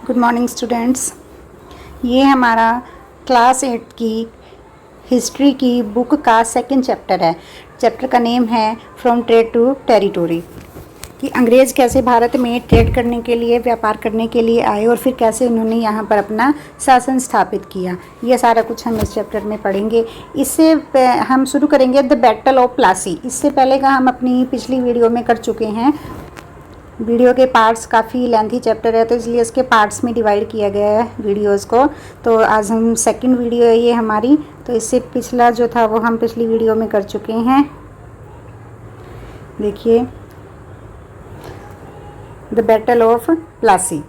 Good morning students. ये हमारा class 8 की हिस्ट्री की बुक का सेकंड चैप्टर है। चैप्टर का नेम है फ्रॉम ट्रेड टू टेरिटोरी, कि अंग्रेज़ कैसे भारत में ट्रेड करने के लिए, व्यापार करने के लिए आए और फिर कैसे उन्होंने यहाँ पर अपना शासन स्थापित किया। ये सारा कुछ हम इस चैप्टर में पढ़ेंगे। इससे हम शुरू करेंगे द बैटल ऑफ प्लासी। इससे पहले का हम अपनी पिछली वीडियो में कर चुके हैं। वीडियो के पार्ट्स काफ़ी लेंथी चैप्टर है तो इसलिए इसके पार्ट्स में डिवाइड किया गया है वीडियोस को। तो आज हम सेकंड वीडियो है ये हमारी। तो इससे पिछला जो था वो हम पिछली वीडियो में कर चुके हैं। देखिए, the battle of Plassey.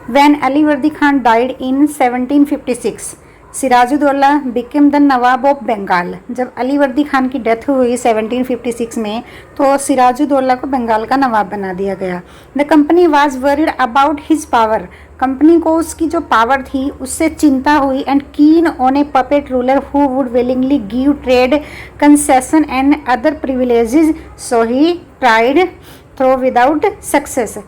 When Ali Vardi Khan died in 1756, Sirajuddaulah became the nawab of Bengal. जब अली वर्दी खान की डेथ हुई 1756 में तो सिराजुद्दौला को बंगाल का नवाब बना दिया गया। The company was worried about his power. Company को उसकी जो पावर थी उससे चिंता हुई। And keen on a puppet ruler who would willingly give trade concession and other privileges, so he tried throw without success.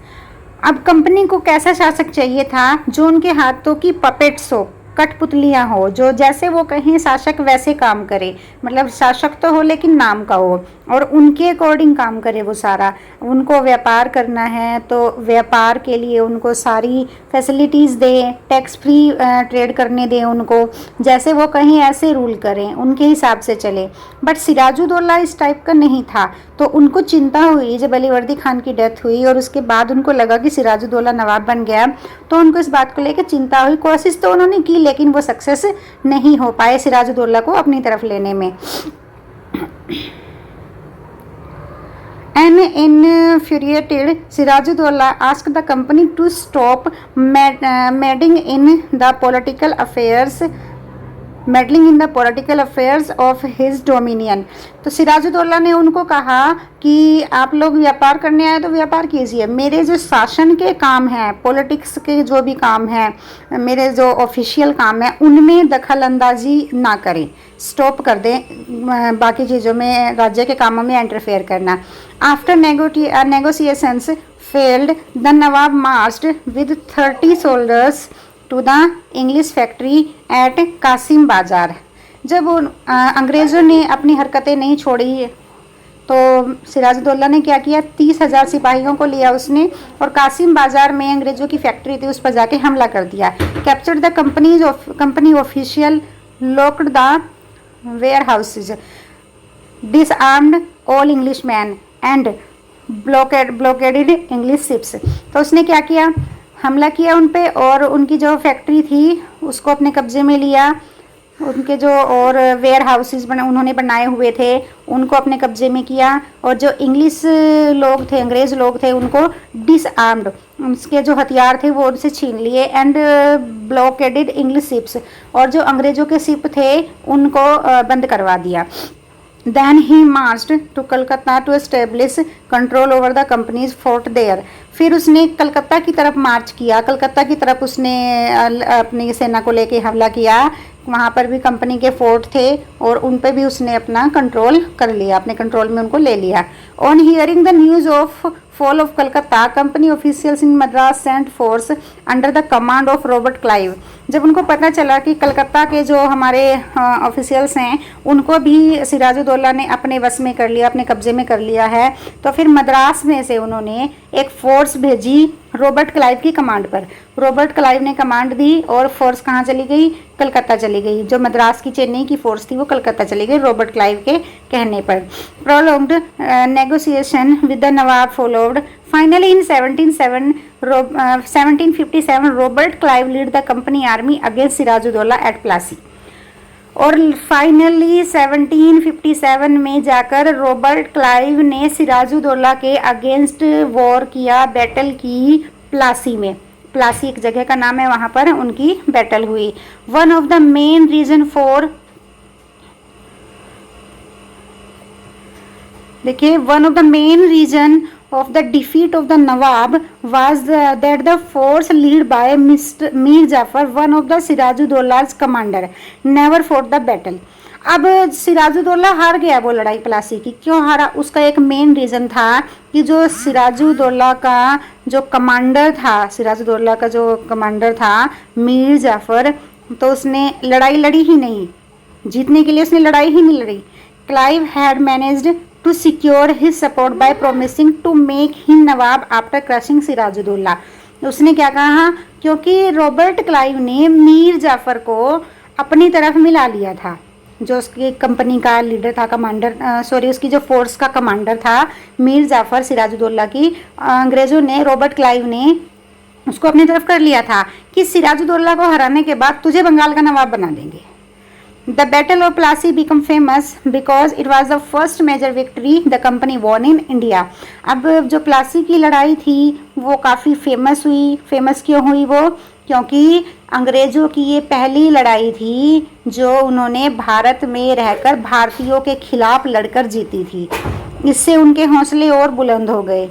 अब कंपनी को कैसा शासक चाहिए था जो उनके हाथों की पपेट्स हो, कठपुतलियाँ हो, जो जैसे वो कहें शासक वैसे काम करे। मतलब शासक तो हो लेकिन नाम का हो और उनके अकॉर्डिंग काम करे वो सारा। उनको व्यापार करना है तो व्यापार के लिए उनको सारी फैसिलिटीज़ दें, टैक्स फ्री ट्रेड करने दें उनको, जैसे वो कहें ऐसे रूल करें, उनके हिसाब से चले। बट सिराजुद्दौला इस टाइप का नहीं था तो उनको चिंता हुई जब अली वर्दी खान की डेथ हुई और उसके बाद उनको लगा कि सिराजुद्दौला नवाब बन गया तो उनको इस बात को लेकर चिंता हुई। कोशिश तो उन्होंने की लेकिन वो सक्सेस नहीं हो पाए सिराजुद्दौला को अपनी तरफ लेने में। An infuriated Sirajuddaulah asked the company to stop meddling in the political affairs of his dominion। तो सिराजुद्दौला ने उनको कहा कि आप लोग व्यापार करने आए तो व्यापार कीजिए, मेरे जो शासन के काम हैं, पॉलिटिक्स के जो भी काम हैं, मेरे जो ऑफिशियल काम हैं उनमें दखल अंदाजी ना करें, स्टॉप कर दें बाकी चीज़ों में, राज्य के कामों में इंटरफेयर करना। After negotiations failed the nawab marched with 30 soldiers to the English factory at Kasim Bazar. जब अंग्रेज़ों ने अपनी हरकतें नहीं छोड़ी तो सिराजुद्दौला ने क्या किया, 30,000 सिपाहियों को लिया उसने और कासिम बाजार में अंग्रेज़ों की फैक्ट्री थी उस पर जाके हमला कर दिया। Captured the company official, locked the warehouses, disarmed all English man and blockaded English ships. तो उसने क्या किया, हमला किया उन पे और उनकी जो फैक्ट्री थी उसको अपने कब्जे में लिया। उनके जो और वेयर हाउसेस उन्होंने बनाए हुए थे उनको अपने कब्जे में किया और जो इंग्लिश लोग थे, अंग्रेज़ लोग थे, उनको डिसआर्म्ड, उसके जो हथियार थे वो उनसे छीन लिए। एंड ब्लॉकेडेड इंग्लिश शिप्स, और जो अंग्रेज़ों के शिप थे उनको बंद करवा दिया। Then he marched to Calcutta to establish control over the company's fort there। फिर उसने कलकत्ता की तरफ मार्च किया, कलकत्ता की तरफ उसने अपनी सेना को लेके हमला किया। वहाँ पर भी कंपनी के फोर्ट थे और उन पर भी उसने अपना कंट्रोल कर लिया, अपने कंट्रोल में उनको ले लिया। On hearing the news of fall of Calcutta, company officials in Madras sent force under the command of Robert Clive. जब उनको पता चला कि कलकत्ता के जो हमारे ऑफिशियल्स हैं उनको भी सिराजुद्दौला ने अपने वश में कर लिया, अपने कब्जे में कर लिया है, तो फिर मद्रास में से उन्होंने एक फोर्स भेजी रॉबर्ट क्लाइव की कमांड पर। रॉबर्ट क्लाइव ने कमांड दी और फोर्स कहाँ चली गई, कलकत्ता चली गई। जो मद्रास की चेन्नई की फोर्स थी वो कलकत्ता चली गई रॉबर्ट क्लाइव के कहने पर। Prolonged negotiation with the nawab followed. Finally in 1757 Robert Clive lead the company army against Sirajuddaulah at Plassey. और फाइनली 1757 में जाकर रॉबर्ट क्लाइव ने सिराजुद्दौला के अगेंस्ट वॉर किया, बैटल की प्लासी में। प्लासी एक जगह का नाम है, वहाँ पर उनकी बैटल हुई। One of the main reason for, देखिए, one of the main reason of the defeat of the Nawab was that the force led by Mir Jafar, one of the Sirajuddaulla's commander, never fought the battle। अब सिराजुद्दौला हार गया वो लड़ाई प्लासी की। क्यों हारा? उसका एक मेन रीज़न था कि जो सिराजुद्दौला का जो कमांडर था, सिराजुद्दौला का जो कमांडर था मीर जाफ़र, तो उसने लड़ाई लड़ी ही नहीं, जीतने के लिए उसने लड़ाई ही नहीं लड़ी। Clive had managed to secure his support by promising to make him nawab after crushing Sirajuddaulah. उसने क्या कहा? क्योंकि रॉबर्ट क्लाइव ने मीर जाफ़र को अपनी तरफ मिला लिया था, जो उसकी कंपनी का लीडर था, कमांडर, सॉरी उसकी जो फोर्स का कमांडर था मीर जाफ़र सिराजुद्दौला की, अंग्रेज़ों ने, रॉबर्ट क्लाइव ने उसको अपनी तरफ कर लिया था कि सिराजुद्दौला को हराने के बाद तुझे बंगाल का नवाब बना देंगे। The Battle of Plassey became famous because it was the first major victory the company won in India। अब जो प्लासी की लड़ाई थी वो काफ़ी फेमस हुई। फेमस क्यों हुई वो? क्योंकि अंग्रेज़ों की ये पहली लड़ाई थी जो उन्होंने भारत में रहकर भारतीयों के खिलाफ लड़कर जीती थी। इससे उनके हौसले और बुलंद हो गए।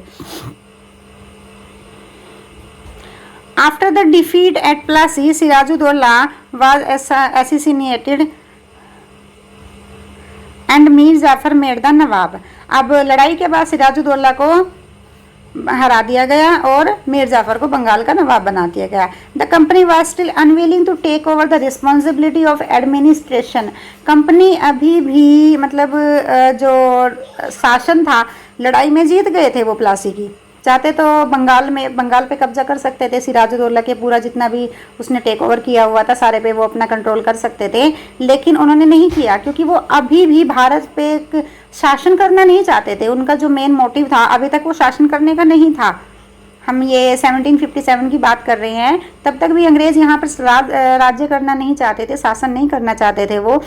After the defeat at Plassey, Sirajuddaulah was assassinated and Mir Jafar made the nawab. अब लड़ाई के बाद सिराजुद्दौला को हरा दिया गया और मीर जाफ़र को बंगाल का नवाब बना दिया गया। The company was still unwilling to take over the responsibility of administration. Company अभी भी मतलब जो शासन था, लड़ाई में जीत गए थे वो प्लासी की, चाहते तो बंगाल पे कब्जा कर सकते थे। सिराजुद्दौला के पूरा जितना भी उसने टेक ओवर किया हुआ था सारे पे वो अपना कंट्रोल कर सकते थे, लेकिन उन्होंने नहीं किया क्योंकि वो अभी भी भारत पे एक शासन करना नहीं चाहते थे। उनका जो मेन मोटिव था, अभी तक वो शासन करने का नहीं था। हम ये 1757 की बात कर रहे हैं, तब तक भी अंग्रेज़ यहाँ पर राज्य करना नहीं चाहते थे, शासन नहीं करना चाहते थे। वो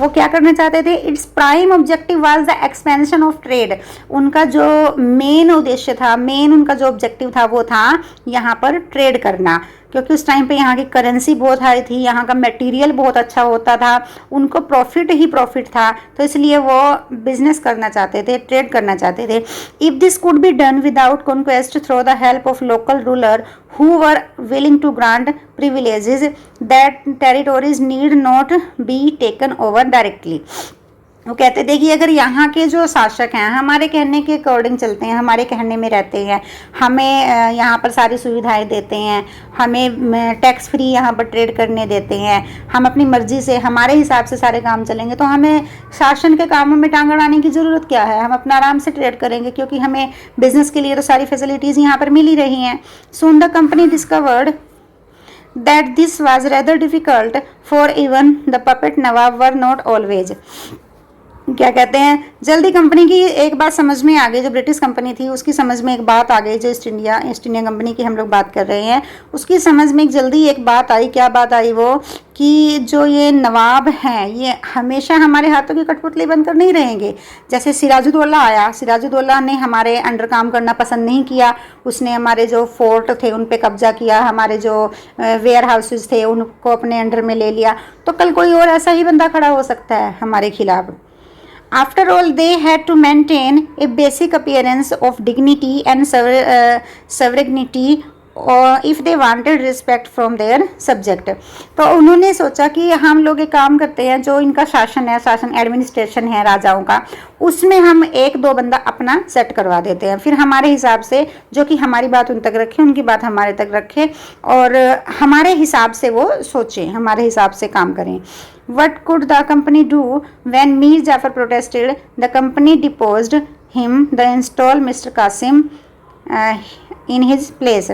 क्या करना चाहते थे? Its prime objective was the expansion of trade. उनका जो मेन उद्देश्य था, मेन उनका जो ऑब्जेक्टिव था वो था यहाँ पर ट्रेड करना, क्योंकि उस टाइम पे यहाँ की करेंसी बहुत हाई थी, यहाँ का मटेरियल बहुत अच्छा होता था, उनको प्रॉफिट ही प्रॉफिट था, तो इसलिए वो बिजनेस करना चाहते थे, ट्रेड करना चाहते थे। If this could be done without conquest through the help of local ruler who were willing to grant privileges, that territories need not be taken over directly. वो कहते थे कि अगर यहाँ के जो शासक हैं हमारे कहने के अकॉर्डिंग चलते हैं, हमारे कहने में रहते हैं, हमें यहाँ पर सारी सुविधाएं देते हैं, हमें टैक्स फ्री यहाँ पर ट्रेड करने देते हैं, हम अपनी मर्जी से हमारे हिसाब से सारे काम चलेंगे, तो हमें शासन के कामों में टांग अड़ाने की ज़रूरत क्या है? हम अपना आराम से ट्रेड करेंगे क्योंकि हमें बिजनेस के लिए तो सारी फैसिलिटीज़ यहाँ पर मिल ही रही हैं। Soon the company discovered that this was rather difficult for even the puppet nawab were not always। क्या कहते हैं, जल्दी कंपनी की एक बात समझ में आ गई, जो ब्रिटिश कंपनी थी उसकी समझ में एक बात आ गई, जो ईस्ट इंडिया कंपनी की हम लोग बात कर रहे हैं, उसकी समझ में जल्दी एक बात आई। क्या बात आई? वो कि जो ये नवाब हैं ये हमेशा हमारे हाथों की कठपुतली बनकर नहीं रहेंगे। जैसे सिराजुद्दौला आया, सिराजुद्दौला ने हमारे अंडर काम करना पसंद नहीं किया, उसने हमारे जो फोर्ट थे उन पे कब्जा किया, हमारे जो वेयर हाउसेज थे उनको अपने अंडर में ले लिया, तो कल कोई और ऐसा ही बंदा खड़ा हो सकता है हमारे खिलाफ। After all, they had to maintain a basic appearance of dignity and sovereignty if they wanted respect from their subject। तो उन्होंने सोचा कि हम लोग एक काम करते हैं, जो इनका शासन है, शासन एडमिनिस्ट्रेशन है राजाओं का, उसमें हम एक दो बंदा अपना सेट करवा देते हैं, फिर हमारे हिसाब से, जो कि हमारी बात उन तक रखे, उनकी बात हमारे तक रखे, और हमारे हिसाब से वो सोचें, हमारे हिसाब से काम करें। What could the company do when Mir Jafar protested? The company deposed him, the installed Mr. Qasim in his place।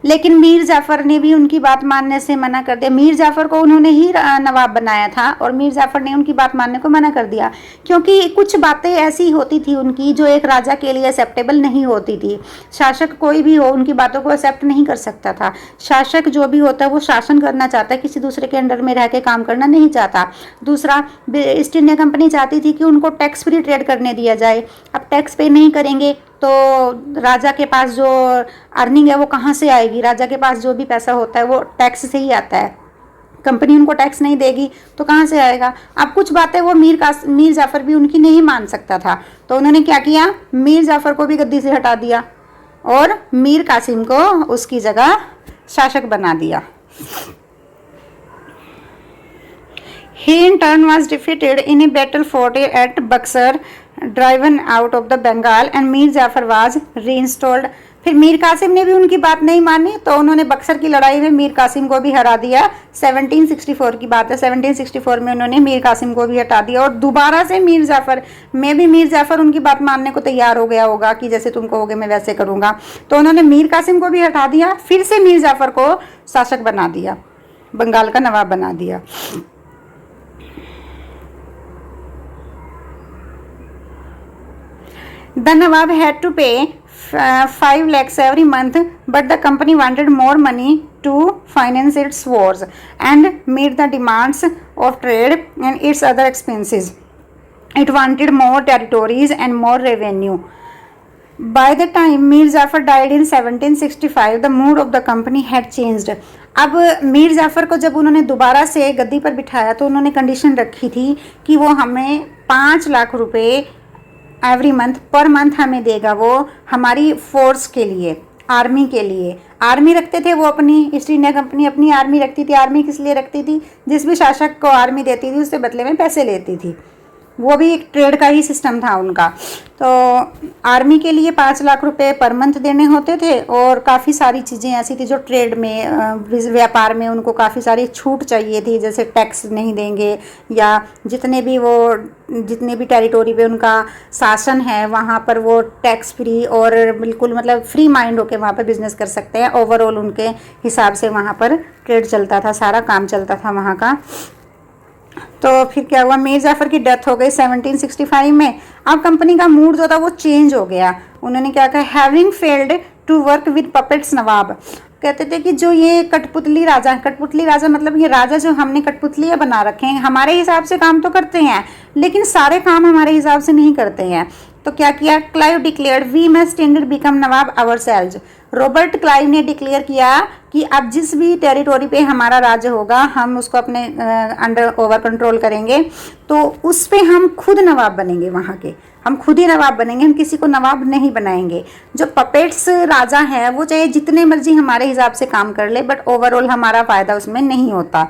लेकिन मीर जाफ़र ने भी उनकी बात मानने से मना कर दिया। मीर जाफ़र को उन्होंने ही नवाब बनाया था और मीर जाफ़र ने उनकी बात मानने को मना कर दिया, क्योंकि कुछ बातें ऐसी होती थी उनकी जो एक राजा के लिए एक्सेप्टेबल नहीं होती थी। शासक कोई भी हो उनकी बातों को एक्सेप्ट नहीं कर सकता था। शासक जो भी होता है वो शासन करना चाहता है, किसी दूसरे के अंडर में रह के काम करना नहीं चाहता। दूसरा, ईस्ट इंडिया कंपनी चाहती थी कि उनको टैक्स फ्री ट्रेड करने दिया जाए। अब टैक्स पे नहीं करेंगे तो राजा के पास जो अर्निंग है वो कहाँ से आएगी? राजा के पास जो भी पैसा होता है वो टैक्स से ही आता है। कंपनी उनको टैक्स नहीं देगी तो कहाँ से आएगा? अब कुछ बातें वो मीर जाफ़र भी उनकी नहीं मान सकता था, तो उन्होंने क्या किया, मीर जाफ़र को भी गद्दी से हटा दिया और मीर कासिम को उसकी जगह शासक बना दिया। He in turn was defeated in a battle fought at Buxar, driven out of the Bengal, and Mir Jafar was reinstalled. फिर मीर कासिम ने भी उनकी बात नहीं मानी तो उन्होंने बक्सर की लड़ाई में मीर कासिम को भी हरा दिया। 1764 की बात है, 1764 में उन्होंने मीर कासिम को भी हटा दिया और दोबारा से मीर जाफ़र में भी मीर जाफ़र उनकी बात मानने को तैयार हो गया होगा कि जैसे तुम कहोगे मैं वैसे करूँगा। तो उन्होंने मीर कासिम को भी हटा दिया, फिर से मीर जाफ़र को शासक बना दिया, बंगाल का नवाब बना दिया। The Nawab had to pay 5 lakhs every month, but the company wanted more money to finance its wars and meet the demands of trade and its other expenses. It wanted more territories and more revenue. By the time Mir Jafar died in 1765, the mood of the company had changed. अब मीर जाफ़र को जब उन्होंने दोबारा से गद्दी पर बिठाया तो उन्होंने कंडीशन रखी थी कि वो हमें 5 लाख रुपए एवरी मंथ पर मंथ हमें देगा, वो हमारी फोर्स के लिए, आर्मी के लिए। आर्मी रखते थे वो अपनी, ईस्ट इंडिया कंपनी अपनी आर्मी रखती थी। आर्मी किस लिए रखती थी? जिस भी शासक को आर्मी देती थी उससे बदले में पैसे लेती थी, वो भी एक ट्रेड का ही सिस्टम था उनका। तो आर्मी के लिए 5 लाख रुपए पर मंथ देने होते थे और काफ़ी सारी चीज़ें ऐसी थी जो ट्रेड में, व्यापार में उनको काफ़ी सारी छूट चाहिए थी, जैसे टैक्स नहीं देंगे या जितने भी टेरिटोरी पे उनका शासन है वहाँ पर वो टैक्स फ्री और बिल्कुल मतलब फ्री माइंड होकर वहाँ पर बिजनेस कर सकते हैं। ओवरऑल उनके हिसाब से वहाँ पर ट्रेड चलता था, सारा काम चलता था वहाँ का। तो फिर क्या हुआ, मीर जाफ़र की डेथ हो गई 1765 में। अब कंपनी का मूड जो था वो चेंज हो गया। उन्होंने क्या कहा, having failed to work with puppets nawab, कहते थे कि जो ये कठपुतली राजा मतलब ये राजा जो हमने कठपुतलियाँ बना रखे हैं, हमारे हिसाब से काम तो करते हैं लेकिन सारे काम हमारे हिसाब से नहीं करते हैं। तो क्या किया, Clive declared we must indeed become nawab ourselves. Robert Clive ने डिक्लेयर किया कि अब जिस भी टेरिटोरी पे हमारा राज्य होगा हम उसको अपने अंडर ओवर कंट्रोल करेंगे, तो उस पे हम खुद नवाब बनेंगे, वहाँ के हम खुद ही नवाब बनेंगे, हम किसी को नवाब नहीं बनाएंगे। जो पपेट्स राजा हैं वो चाहे जितने मर्जी हमारे हिसाब से काम कर ले बट ओवरऑल हमारा फ़ायदा उसमें नहीं होता।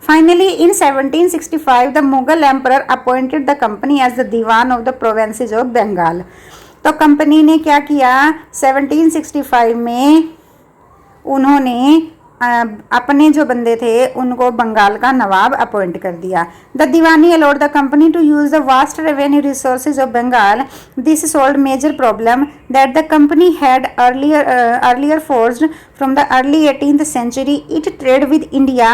Finally, in 1765, the Mughal emperor appointed the company as the Diwan of the provinces of Bengal. तो कंपनी ने क्या किया, 1765 में उन्होंने अपने जो बंदे थे उनको बंगाल का नवाब अपॉइंट कर दिया। The diwani allowed the company to use the vast revenue resources of Bengal. This solve major problem that the company had earlier forced from the early 18th century. It trade with India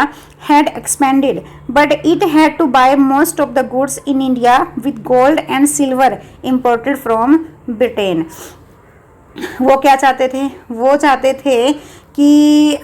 had expanded, but it had to buy most of the goods in India with gold and silver imported from Britain. वो क्या चाहते थे, वो चाहते थे कि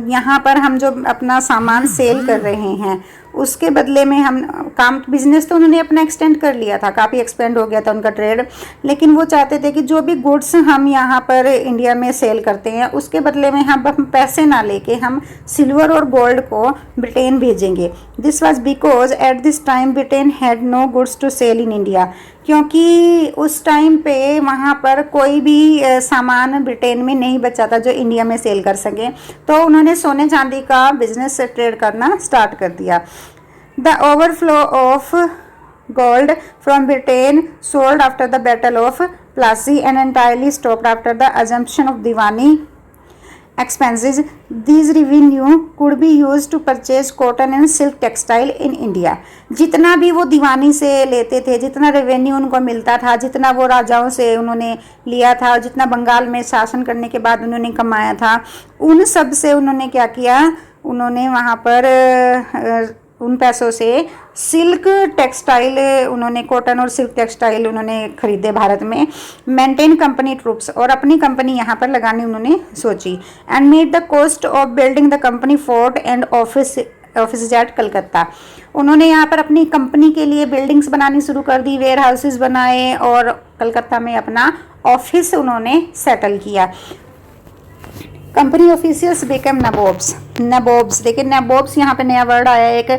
यहाँ पर हम जो अपना सामान सेल कर रहे हैं उसके बदले में हम काम, बिजनेस तो उन्होंने अपना एक्सटेंड कर लिया था, काफ़ी एक्सपेंड हो गया था उनका ट्रेड, लेकिन वो चाहते थे कि जो भी गुड्स हम यहाँ पर इंडिया में सेल करते हैं उसके बदले में हम पैसे ना लेके हम सिल्वर और गोल्ड को ब्रिटेन भेजेंगे। This was because at this time Britain had no goods to sell in India, क्योंकि उस टाइम पे वहाँ पर कोई भी सामान ब्रिटेन में नहीं बचा था जो इंडिया में सेल कर सके। तो उन्होंने सोने चांदी का बिजनेस से ट्रेड करना स्टार्ट कर दिया। The overflow of gold from Britain sold after the battle of Plassey and entirely stopped after the assumption of Deewani expenses. These revenue could be used to purchase cotton and silk textile in India. जितना भी वो दीवानी से लेते थे, जितना revenue उनको मिलता था, जितना वो राजाओं से उन्होंने लिया था, जितना बंगाल में शासन करने के बाद उन्होंने कमाया था, उन सब से उन्होंने क्या किया, उन्होंने वहाँ पर उन पैसों से सिल्क टेक्सटाइल, उन्होंने कॉटन और सिल्क टेक्सटाइल उन्होंने खरीदे भारत में, मेंटेन कंपनी ट्रूप्स, और अपनी कंपनी यहाँ पर लगाने उन्होंने सोची। And made the cost of building the company fort and office at Calcutta. उन्होंने यहाँ पर अपनी कंपनी के लिए बिल्डिंग्स बनानी शुरू कर दी, वेयर हाउसेज बनाए और कलकत्ता में अपना ऑफिस उन्होंने सेटल किया। Company officials become nabobs. देखिए नबोब्स यहाँ पे नया वर्ड आया एक,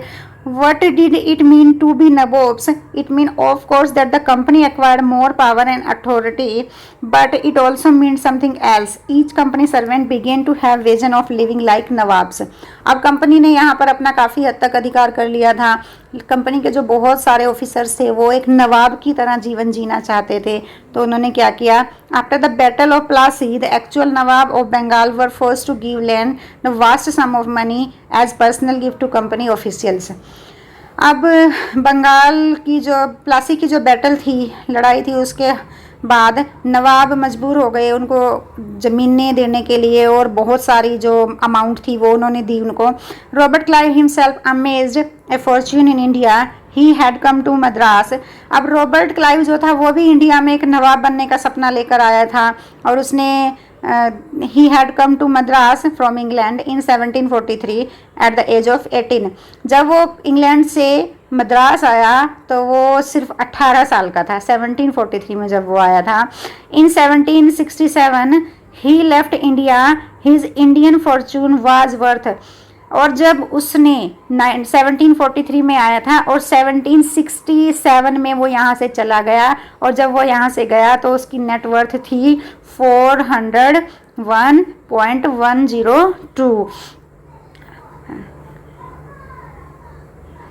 What did it mean to be nabobs? It mean of course that the company acquired more power and authority, but it also meant something else. Each company servant began to have vision of living like nawabs. अब company ने यहाँ पर अपना काफ़ी हद तक अधिकार कर लिया था। कंपनी के जो बहुत सारे ऑफिसर्स थे वो एक नवाब की तरह जीवन जीना चाहते थे। तो उन्होंने क्या किया, after the battle of Plassey the actual nawab of Bengal were forced to give land the vast sum of money as personal gift to company officials. अब बंगाल की जो प्लासी की जो बैटल थी, लड़ाई थी, उसके बाद नवाब मजबूर हो गए उनको ज़मीनें देने के लिए और बहुत सारी जो अमाउंट थी वो उन्होंने दी उनको। Robert Clive himself amassed a fortune in India he had come to Madras. अब रॉबर्ट क्लाइव जो था वो भी इंडिया में एक नवाब बनने का सपना लेकर आया था और उसने he had come to Madras from England in 1743 at the age of 18। जब वो इंग्लैंड से मद्रास आया तो वो सिर्फ 18 साल का था, 1743 में जब वो आया था। In 1767 he left India, his Indian fortune was worth। और जब उसने 1743 में आया था और 1767 में वो यहाँ से चला गया, और जब वो यहाँ से गया तो उसकी नेटवर्थ थी 401.102।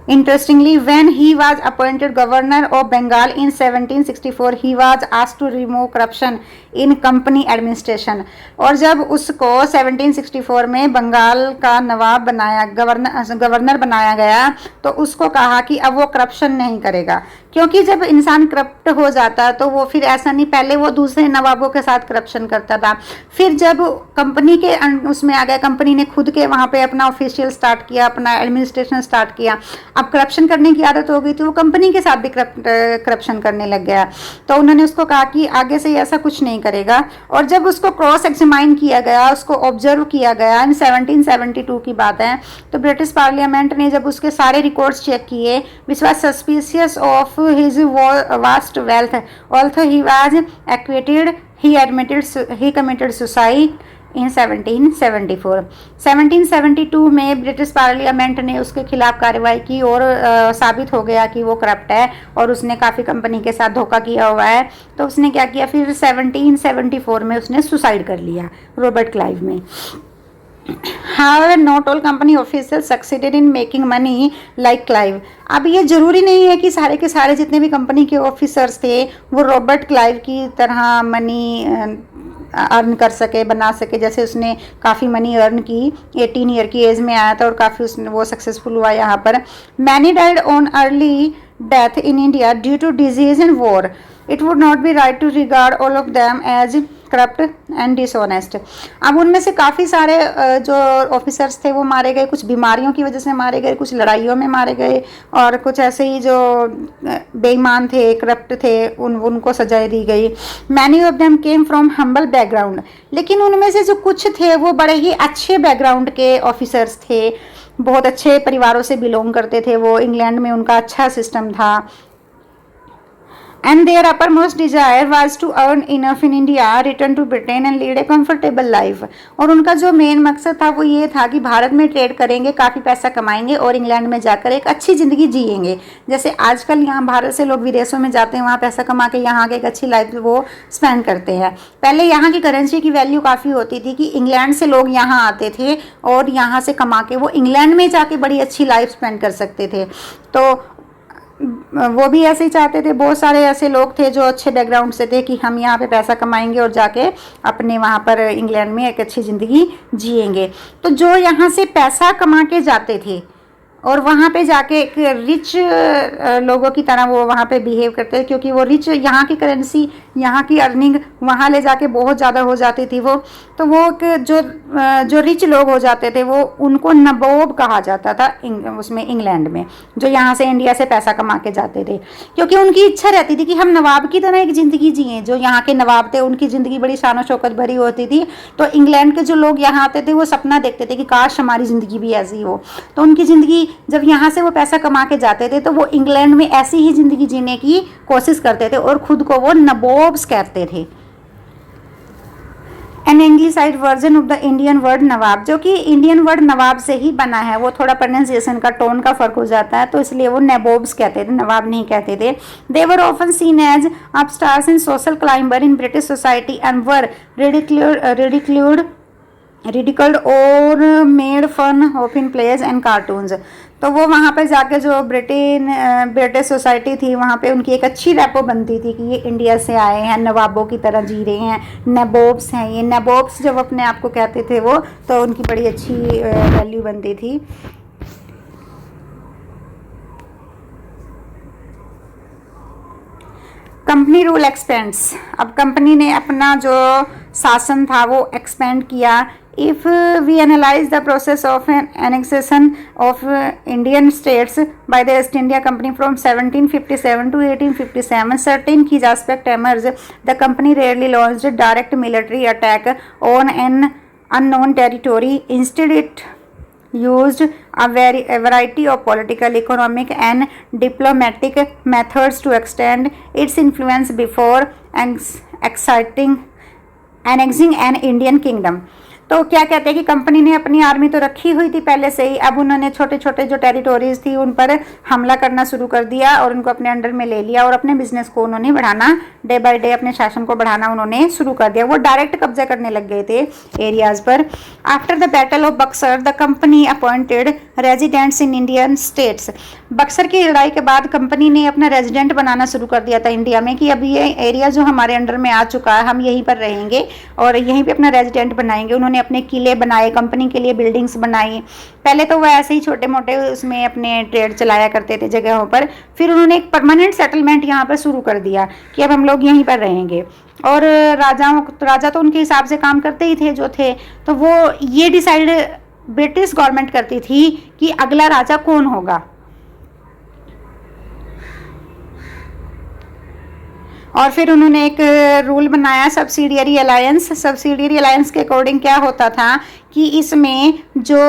Interestingly, when he was appointed governor of Bengal in 1764, he was asked to remove corruption in company administration। और जब उसको 1764 में बंगाल का नवाब बनाया, गवर्नर बनाया गया, तो उसको कहा कि अब वो करप्शन नहीं करेगा, क्योंकि जब इंसान करप्ट हो जाता तो वो फिर ऐसा नहीं, पहले वो दूसरे नवाबों के साथ करप्शन करता था, फिर जब कंपनी के उसमें आ गया, कंपनी ने खुद के वहाँ पे अपना ऑफिशियल स्टार्ट किया, अपना एडमिनिस्ट्रेशन स्टार्ट किया, अब करप्शन करने की आदत हो गई तो वो कंपनी के साथ भी करप्शन करने लग गया। तो उन्होंने उसको कहा कि आगे से ऐसा कुछ नहीं करेगा। और जब उसको क्रॉस एग्जामाइन किया गया, उसको ऑब्जर्व किया गया, इन 1772 की बात है, तो ब्रिटिश पार्लियामेंट ने जब उसके सारे रिकॉर्ड्स चेक किए, which was suspicious of his vast wealth, although he was acquitted, he committed suicide in 1774। 1772 में ब्रिटिश पार्लियामेंट ने उसके खिलाफ कार्रवाई की और साबित हो गया कि वो करप्ट है और उसने काफ़ी कंपनी के साथ धोखा किया हुआ है। तो उसने क्या किया, फिर 1774 में उसने सुसाइड कर लिया, रॉबर्ट क्लाइव में। However, not all company officials succeeded in making money like Clive। अब ये ज़रूरी नहीं है कि सारे के सारे जितने भी कंपनी के ऑफिसर्स थे वो रॉबर्ट क्लाइव की तरह मनी अर्न कर सके, बना सके। जैसे उसने काफ़ी मनी अर्न की, 18 ईयर की एज में आया था और काफ़ी उसने वो सक्सेसफुल हुआ यहाँ पर। Many died on early death in India due to disease and war. It would not be right to regard all of them as corrupt and dishonest. अब उनमें से काफ़ी सारे जो ऑफिसर्स थे वो मारे गए, कुछ बीमारियों की वजह से मारे गए, कुछ लड़ाइयों में मारे गए, और कुछ ऐसे ही जो बेईमान थे, करप्ट थे, उनको सजाएं दी गई। Many of them came from humble background. लेकिन उनमें से जो कुछ थे वो बड़े ही अच्छे बैकग्राउंड के ऑफिसर्स थे, बहुत अच्छे परिवारों से बिलोंग करते थे वो, इंग्लैंड में उनका अच्छा सिस्टम था। And their uppermost desire was to earn enough in India, return to Britain and lead a comfortable life। और उनका जो मेन मकसद था वो ये था कि भारत में ट्रेड करेंगे, काफ़ी पैसा कमाएंगे और इंग्लैंड में जाकर एक अच्छी ज़िंदगी जिएंगे। जैसे आजकल यहाँ भारत से लोग विदेशों में जाते हैं, वहाँ पैसा कमा के यहाँ के एक अच्छी लाइफ वो स्पेंड करते हैं। पहले यहाँ की करेंसी की वैल्यू काफ़ी होती थी कि इंग्लैंड से लोग यहाँ आते थे और यहाँ से कमा के वो इंग्लैंड में जाके बड़ी अच्छी लाइफ स्पेंड कर सकते थे। तो वो भी ऐसे ही चाहते थे। बहुत सारे ऐसे लोग थे जो अच्छे बैकग्राउंड से थे कि हम यहाँ पे पैसा कमाएंगे और जाके अपने वहाँ पर इंग्लैंड में एक अच्छी ज़िंदगी जिएंगे। तो जो यहाँ से पैसा कमा के जाते थे और वहाँ पे जाके एक रिच लोगों की तरह वो वहाँ पे बिहेव करते थे, क्योंकि वो रिच, यहाँ की करेंसी, यहाँ की अर्निंग वहाँ ले जाके बहुत ज़्यादा हो जाती थी वो। तो वो जो रिच लोग हो जाते थे वो उनको नवाब कहा जाता था उसमें इंग्लैंड में, जो यहाँ से इंडिया से पैसा कमा के जाते थे, क्योंकि उनकी इच्छा रहती थी कि हम नवाब की तरह एक ज़िंदगी जिएँ। जो यहाँ के नवाब थे उनकी ज़िंदगी बड़ी शान शौकत भरी होती थी, तो इंग्लैंड के जो लोग यहाँ आते थे वो सपना देखते थे कि काश हमारी ज़िंदगी भी ऐसी हो। तो उनकी ज़िंदगी, जब यहाँ से वो पैसा कमा के जाते थे तो वो इंग्लैंड में ऐसी ही ज़िंदगी जीने की कोशिश करते थे और ख़ुद को वो नबोब्स कहते थे। A an anglicised version of the Indian word nawab, जो कि इंडियन वर्ड नवाब से ही बना है, वो थोड़ा प्रोनाउंसिएशन का टोन का फर्क हो जाता है, तो इसलिए वो नबोब्स कहते थे, नवाब नहीं कहते थे। They were often seen as upstarts in social climber in British society and were ridiculed और made fun of in plays and cartoons. तो वो वहाँ पे जाके जो ब्रिटिश सोसाइटी थी वहाँ पे उनकी एक अच्छी रेपो बनती थी कि ये इंडिया से आए हैं, नवाबों की तरह जी रहे हैं, नबोब्स हैं ये। नबोब्स जब अपने आप को कहते थे वो, तो उनकी बड़ी अच्छी वैल्यू बनती थी। कंपनी रूल एक्सपेंड्स, अब कंपनी ने अपना जो शासन था वो एक्सपेंड किया। If we analyze the process of an annexation of Indian states by the East India Company from 1757 to 1857, certain key aspects emerge. The company rarely launched direct military attack on an unknown territory. Instead, it used a variety of political, economic, and diplomatic methods to extend its influence before annexing an Indian kingdom. तो क्या कहते हैं कि company ने अपनी army तो रखी हुई थी पहले से ही, अब उन्होंने छोटे छोटे जो टेरिटोरीज थी उन पर हमला करना शुरू कर दिया और उनको अपने अंडर में ले लिया और अपने बिजनेस को उन्होंने बढ़ाना, डे बाय डे अपने शासन को बढ़ाना उन्होंने शुरू कर दिया। वो डायरेक्ट कब्जा करने लग गए थे एरियाज पर। After the battle of Buxar the company appointed residents in Indian states. Buxar की लड़ाई के बाद कंपनी ने अपना रेजिडेंट बनाना शुरू कर दिया था इंडिया में कि अब ये एरिया जो हमारे अंडर में आ चुका है हम यहीं पर रहेंगे और यहीं पर अपना रेजिडेंट बनाएंगे। उन्होंने अपने किले बनाए, कंपनी के लिए बिल्डिंग्स बनाई। पहले तो वो ऐसे ही छोटे मोटे उसमें अपने ट्रेड चलाया करते थे जगहों पर, फिर उन्होंने एक परमानेंट सेटलमेंट यहाँ पर शुरू कर दिया कि अब हम लोग यहीं पर रहेंगे। और राजा तो उनके हिसाब से काम करते ही थे जो थे, तो वो ये डिसाइड ब्रिटिश गवर्नमेंट करती थी कि अगला राजा कौन होगा। और फिर उन्होंने एक रूल बनाया सब्सिडियरी अलायंस। सब्सिडियरी अलायंस के अकॉर्डिंग क्या होता था कि इसमें जो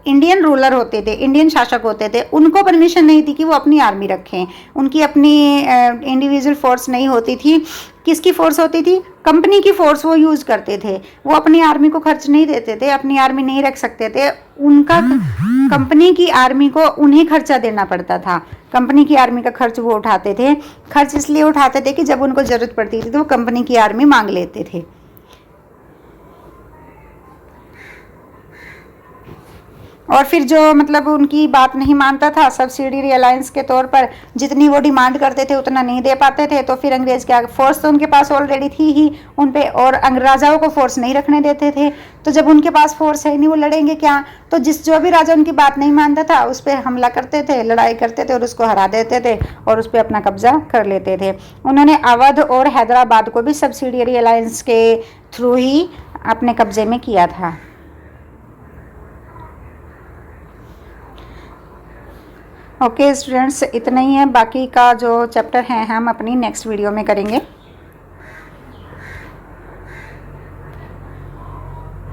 इंडियन रूलर होते थे, इंडियन शासक होते थे, उनको परमिशन नहीं थी कि वो अपनी आर्मी रखें, उनकी अपनी इंडिविजुअल फोर्स नहीं होती थी। किसकी फोर्स होती थी? कंपनी की फोर्स वो यूज़ करते थे। वो अपनी आर्मी को खर्च नहीं देते थे, अपनी आर्मी नहीं रख सकते थे, उनका कंपनी की आर्मी को उन्हें खर्चा देना पड़ता था। कंपनी की आर्मी का खर्च वो उठाते थे। खर्च इसलिए उठाते थे कि जब उनको ज़रूरत पड़ती थी तो वो कंपनी की आर्मी मांग लेते थे। और फिर जो मतलब उनकी बात नहीं मानता था, सब्सिडियरी अलायंस के तौर पर जितनी वो डिमांड करते थे उतना नहीं दे पाते थे, तो फिर अंग्रेज क्या, फोर्स तो उनके पास ऑलरेडी थी ही उन पे, और राजाओं को फोर्स नहीं रखने देते थे। तो जब उनके पास फोर्स है नहीं, वो लड़ेंगे क्या? तो जो भी राजा उनकी बात नहीं मानता था उस पर हमला करते थे, लड़ाई करते थे और उसको हरा देते थे और उस पर अपना कब्जा कर लेते थे। उन्होंने अवध और हैदराबाद को भी सब्सिडियरी अलायंस के थ्रू ही अपने कब्जे में किया था। ओके स्टूडेंट्स, इतना ही है, बाकी का जो चैप्टर है हम अपनी नेक्स्ट वीडियो में करेंगे।